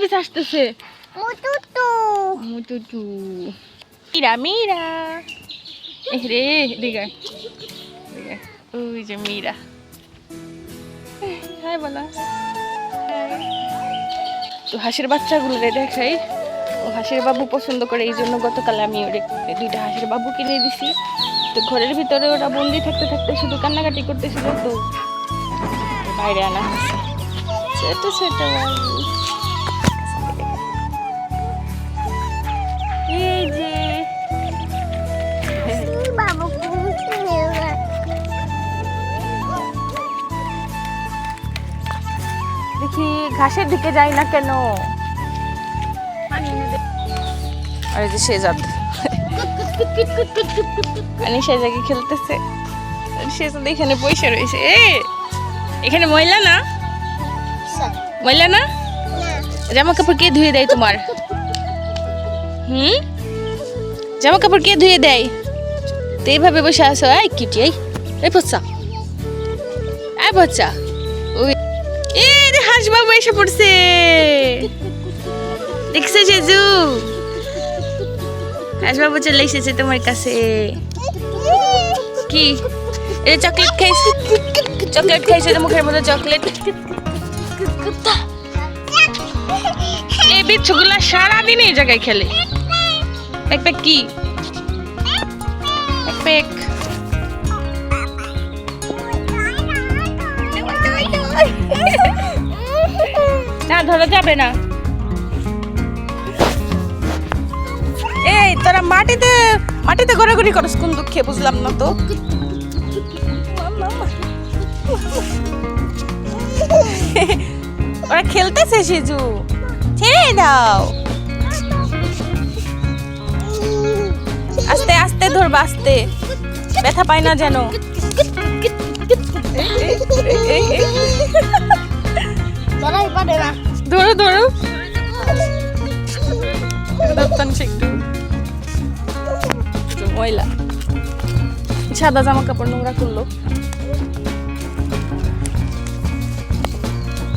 পিছে আসতেছে মুটুটু মীরা মীরা রে দিকে ওই যে মীরা হাই বলো তো হাঁসের বাচ্চাগুলো দেখাই ও হাঁসের বাবু পছন্দ করে এই জন্য গতকাল আমি ওরে দুইটা হাঁসের বাবু কিনে দিছি তো ঘরের ভিতরে ওরা বন্দি থাকতে থাকতে শুধু কান্নাকাটি করতেছিল তো বাইরে আনা হয়েছে ছোট ছোট বাবু এই যে দেখি ঘাসের দিকে যাই না কেন আরে যে শেজাদ মানে শেজাকে খেলতেছে শেজাদ এখানে পয়সা রয়েছে এখানে ময়লা না ময়লা না জামা কাপড় কে ধুয়ে দেয় তোমার জামা কাপড় কে ধুয়ে দেয় তো এইভাবে বসে আসো কিউটি এই বাচ্চা এই বাচ্চা ওই রে হাঁস বাবু এসে পড়ছে দেখছে জেজু হাঁস বাবু চলে এসেছে তোমার কাছে কি এই চকলেট খাইছে তো মুখের মধ্যে চকলেট এই বিচ্ছুগুলা সারাদিন এই জায়গায় খেলে একটা কি পেক না ধরা যাবে না এই তোরা মাটিতে ঘোরাঘুরি করস কোন দুঃখে বুঝলাম না তো ওরা খেলতেছে শিজু ছেড়ে দাও আস্তে আস্তে ধরবা আস্তে ব্যথা পায় না যেন ধরো ধরো ময়লা সাদা জামা কাপড় নোংরা করলো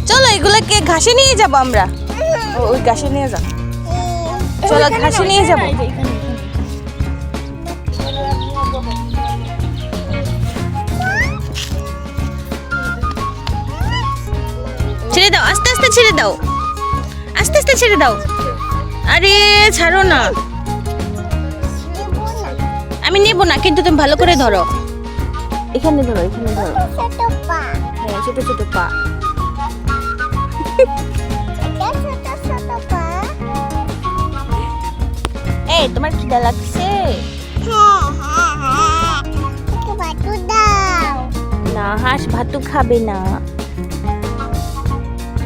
চলো এগুলোকে ঘাসে নিয়ে যাবো আমরা ওই ঘাসে নিয়ে যাবো চলো ঘাসে নিয়ে যাবো ছেড়ে দাও আস্তে আস্তে ছেড়ে দাও আস্তে আস্তে ছেড়ে দাও আরে ছাড়ো না আমি নেব না কিন্তু তুমি ভালো করে ধরো এখানে ধরো হ্যাঁ ছোট ছোট পা এই তোমার খিদা লাগছে না হাঁস ভাতু খাবে না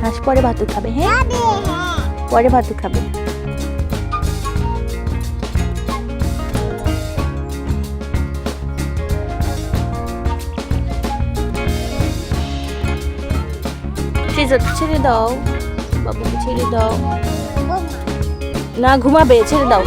হাঁস পরে ভাতু খাবে হ্যাঁ পরে ভাতু খাবে ছেড়ে দাও বাবুকে ছেড়ে দাও না ঘুমাবে ছেড়ে দাও